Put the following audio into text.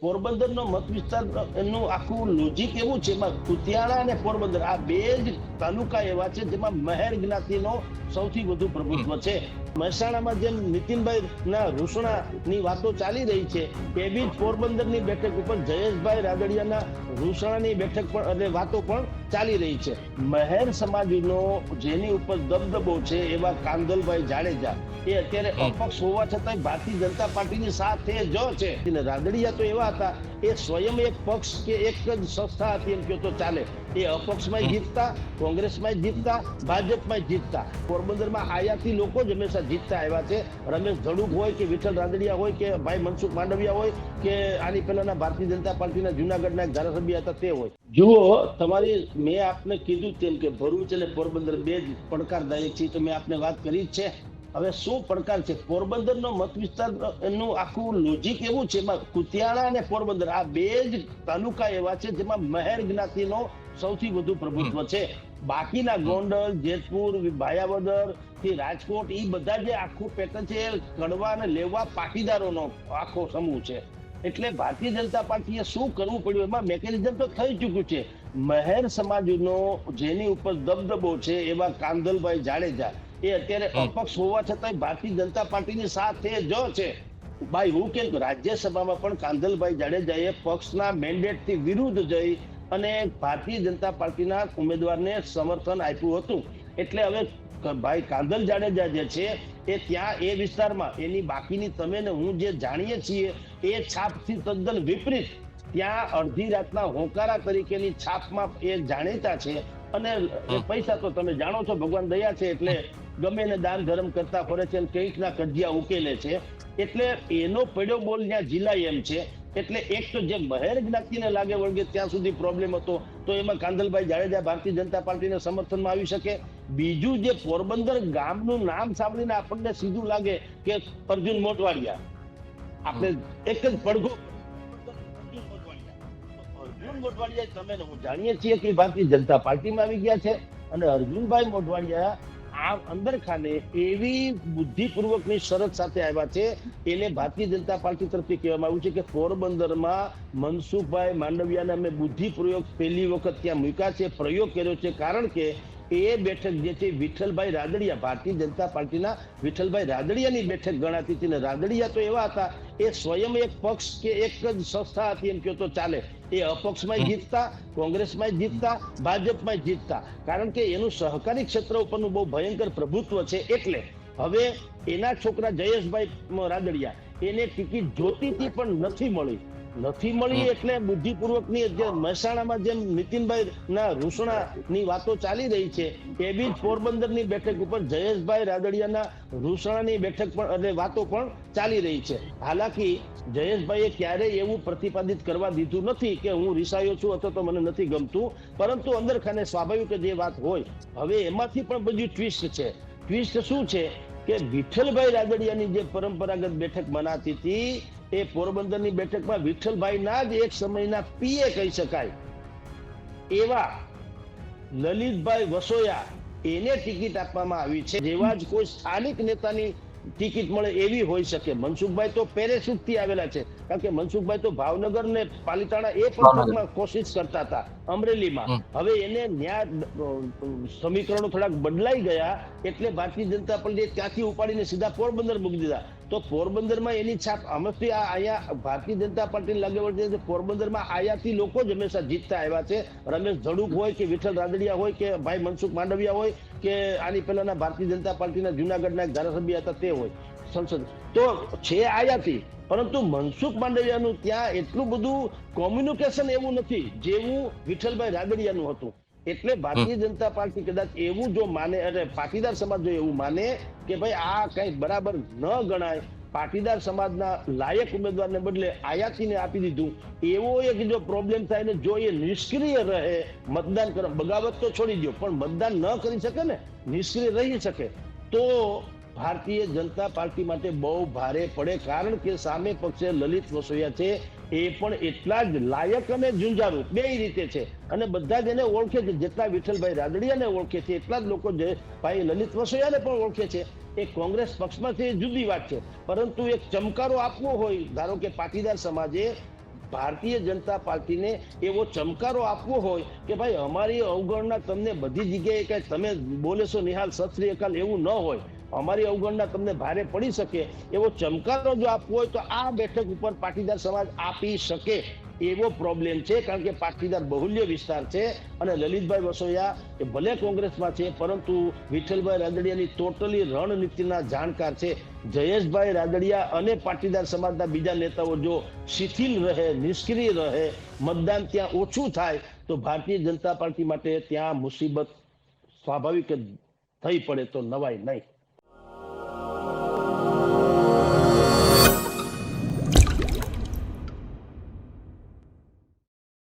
પોરબંદરનો મત વિસ્તાર એનું આખું લોજિક એવું છે, એમાં કુતિયાણા અને પોરબંદર આ બે જ તાલુકા એવા છે જેમાં મહેર જ્ઞાતિનો સૌથી વધુ પ્રભુત્વ છે. મહેસાણામાં જેમ નીતિનભાઈ ના રૂસણા ની વાતો ચાલી રહી છે, એવી જ પોરબંદરની બેઠક ઉપર જયેશભાઈ રાદડિયાના રૂસણાની બેઠક પણ અને વાતો પણ ચાલી રહી છે. મહેર સમાજનો જેની ઉપર દબદબો છે એવા કાંદલભાઈ જાડેજા એ અત્યારે અપક્ષ હોવા છતાં ભારતીય જનતા પાર્ટીની સાથે જ છે. રાદડિયા તો એવા હતા, એ સ્વયં એક પક્ષ કે એક જ સંસ્થા હતી એમ કહો તો ચાલે. એ અપક્ષમાં જીતતા, કોંગ્રેસમાં જીતતા, ભાજપમાં જીતતા. પોરબંદરમાં આયાથી લોકો જ હંમેશા જીતતા આવ્યા છે. રમેશ ધડુક હોય કે વિઠ્ઠલ રાદડિયા હોય કે ભાઈ મનસુખ માંડવિયા હોય કે આની પહેલાના ભારતીય જનતા પાર્ટીના જુનાગઢના એક ધારાસભ્ય હતા તે હોય. જુઓ, તમારી મેં આપને કીધું તેમ કે ભરૂચ અને પોરબંદર બે જ પડકારદાયક છે, તો મેં આપને વાત કરી જ છે. હવે શું પડકાર છે? પોરબંદરનો મત વિસ્તાર એનું આખું લોજિક એવું છે, એમાં કુતિયાણા અને પોરબંદર આ બે જ તાલુકા એવા છે જેમાં મહેર જ્ઞાતિનો સૌથી વધુ પ્રભુત્વ છે. બાકીના ગોંડલ, જેતપુર, ભાયાવદર થી રાજકોટ એ બધા જે આખું પેટર્ન છે એ કડવા અને લેવા પાટીદારોનો આખો સમૂહ છે. એટલે ભારતીય જનતા પાર્ટીએ શું કરવું પડ્યું, એમાં મેકેનિઝમ તો થઈ ચૂક્યું છે. મહેર સમાજનો જેની ઉપર દબદબો છે એવા કાંદલભાઈ જાડેજા એ અત્યારે અપક્ષ હોવા છતાં ભારતીય જનતા પાર્ટીની સાથે જ છે. ભાઈ હું કેમ રાજ્યસભામાં પણ કાંદલભાઈ જાડેજાએ પક્ષના મેન્ડેટથી વિરુદ્ધ જઈ અને ભારતીય જનતા પાર્ટીના ઉમેદવારને સમર્થન આપ્યું હતું. એટલે હવે ભાઈ કાંદલ જાડેજા જે છે એ ત્યાં એ વિસ્તારમાં એની બાકીની તમે ને હું જે જાણીએ છીએ એ છાપથી તદ્દન વિપરીત ત્યાં અડધી રાતના હોકારા તરીકેની છાપમાં એ જાણીતા છે. અને પૈસા તો તમે જાણો છો, ભગવાન દયા છે એટલે ગમે ને દાન ધર્મ કરતા ફરે છે, કંઈકના કજિયા ઉકેલે છે. એટલે એનો પડ્યો બોલ ત્યાં જિલ્લાય એમ છે. એટલે એક તો જે મહેર જ્ઞાતિને લાગે વળગે ત્યાં સુધી પ્રોબ્લેમ હતો, તો એમાં કાંદલભાઈ જાડેજા ભારતીય જનતા પાર્ટીના સમર્થનમાં આવી શકે. બીજું જે પોરબંદર ગામનું નામ સાંભળીને આપણને સીધું લાગે કે અર્જુન મોટવાડિયા, આપણે એક જ પડઘો અર્જુન મોટવાડિયા તમે હું જાણીએ છીએ કે ભારતીય જનતા પાર્ટીમાં આવી ગયા છે. અને અર્જુનભાઈ મોટવાડિયા આ અંદરખાને એવી બુદ્ધિપૂર્વકની શરત સાથે આવ્યા છે, એને ભારતીય જનતા પાર્ટી તરફથી કહેવામાં આવ્યું છે કે પોરબંદરમાં મનસુખભાઈ માંડવિયાને અમે બુદ્ધિપૂર્વક પહેલી વખત ત્યાં મૂક્યા છે, પ્રયોગ કર્યો છે. કારણ કે એ બેઠક જે છે વિઠ્ઠલભાઈ રાદડિયા, ભારતીય જનતા પાર્ટીના વિઠ્ઠલભાઈ રાદડિયાની બેઠક ગણાતી હતી. ને રાદડિયા તો એવા હતા, એ સ્વયં એક પક્ષ કે એક જ સંસ્થા હતી એમ કહો તો ચાલે. એ અપક્ષમાં જીતતા, કોંગ્રેસમાં જીતતા, ભાજપમાં જીતતા. કારણ કે એનું સહકારી ક્ષેત્ર ઉપરનું બહુ ભયંકર પ્રભુત્વ છે. એટલે હવે એના છોકરા જયેશભાઈ રાદડિયા એને ટિકિટ જોતીથી પણ નથી મળી. એટલે બુદ્ધિપૂર્વકની જે મહેસાણામાં જેમ નીતિનભાઈ ના રૂસણા ની વાતો ચાલી રહી છે, એવી જ પોરબંદરની બેઠક ઉપર જયેશભાઈ રાદડિયાના રૂસણાની બેઠક પણ અને વાતો પણ ચાલી રહી છે. હાલાકી જયેશભાઈએ ક્યારેય એવું પ્રતિપાદિત કરવા દીધું નથી કે હું રિસાયો છું અથવા તો મને નથી ગમતું, પરંતુ અંદરખાને સ્વાભાવિક જે વાત હોય. હવે એમાંથી પણ બધી ટ્વિસ્ટ છે. ટ્વિસ્ટ શું છે કે વિઠ્ઠલભાઈ રાદડિયાની જે પરંપરાગત બેઠક મનાતી હતી, એ પોરબંદરની બેઠકમાં વિઠ્ઠલભાઈના જ એક સમયના પીએ કહી શકાય એવા લલિતભાઈ વસોયા એને ટિકિટ આપવામાં આવી છે. જેવા જ કોઈ સ્થાનિક નેતાની ટિકિટ મળે એવી હોઈ શકે. મનસુખભાઈ તો પેરેશૂટ થી આવેલા છે, કારણ કે મનસુખભાઈ તો ભાવનગર ને પાલિતાણા એ પંથકમાં કોશિશ કરતા હતા, અમરેલીમાં. હવે એને ન્યાય સમીકરણો થોડાક બદલાઈ ગયા, એટલે ભારતીય જનતા પાર્ટીએ ત્યાંથી ઉપાડીને સીધા પોરબંદર મૂકી દીધા. તો પોરબંદરમાં એની છાપ હંમેશા અહીંયા ભારતીય જનતા પાર્ટીને લાગે વળગે પોરબંદરમાં આયાથી લોકો જ હંમેશા જીતતા આવ્યા છે. રમેશ ધડુક હોય કે વિઠ્ઠલ રાદડિયા હોય કે ભાઈ મનસુખ માંડવિયા હોય કે આની પહેલાના ભારતીય જનતા પાર્ટીના જુનાગઢના એક ધારાસભ્ય હતા તે હોય સંસદ, તો છે આયાથી. પરંતુ મનસુખ માંડવિયાનું ત્યાં એટલું બધું કોમ્યુનિકેશન એવું નથી જેવું વિઠ્ઠલભાઈ રાદડિયાનું હતું. એટલે ભારતીય જનતા પાર્ટી કદાચ એવું જો માને અને પાટીદાર સમાજ જો એવું માને કે ભાઈ આ કઈ બરાબર ન ગણાય, પાટીદાર સમાજના લાયક ઉમેદવારને બદલે આયાતીને આપી દીધું, એવો એક જો પ્રોબ્લેમ થાય ને જો એ નિષ્ક્રિય રહે મતદાન કરવા, બગાવત તો છોડી દો પણ મતદાન ન કરી શકે ને, નિષ્ક્રિય રહી શકે, તો ભારતીય જનતા પાર્ટી માટે બહુ ભારે પડે. કારણ કે સામે પક્ષે લલિત વસોયા છે, એ પણ એટલા જ લાયક અને ઝુંઝારું બે રીતે છે. અને બધા જ એને ઓળખે છે. જેટલા વિઠ્ઠલભાઈ રાદડિયાને ઓળખે છે એટલા જ લોકો જે ભાઈ લલિત વસોયાને પણ ઓળખે છે. એ કોંગ્રેસ પક્ષમાં છે એ જુદી વાત છે, પરંતુ એક ચમકારો આપવો હોય, ધારો કે પાટીદાર સમાજે ભારતીય જનતા પાર્ટીને એવો ચમકારો આપવો હોય કે ભાઈ અમારી અવગણના તમને બધી જગ્યાએ કે તમે બોલે છો નિહાલ સત શ્રી અકાલ એવું ન હોય, અમારી અવગણના તમને ભારે પડી શકે એવો ચમકારો જો આપવો હોય તો આ બેઠક ઉપર પાટીદાર સમાજ આપી શકે એવો પ્રોબ્લેમ છે, કારણ કે પાટીદાર બહુલ્ય વિસ્તાર છે અને લલિતભાઈ વસોયા એ ભલે કોંગ્રેસમાં છે પરંતુ વિઠ્ઠલભાઈ રાદડિયાની ટોટલી રણનીતિના જાણકાર છે. જયેશભાઈ રાદડિયા અને પાટીદાર સમાજના બીજા નેતાઓ જો શિથિલ રહે, નિષ્ક્રિય રહે, મતદાન ત્યાં ઓછું થાય તો ભારતીય જનતા પાર્ટી માટે ત્યાં મુસીબત સ્વાભાવિક થઈ પડે તો નવાય નહીં.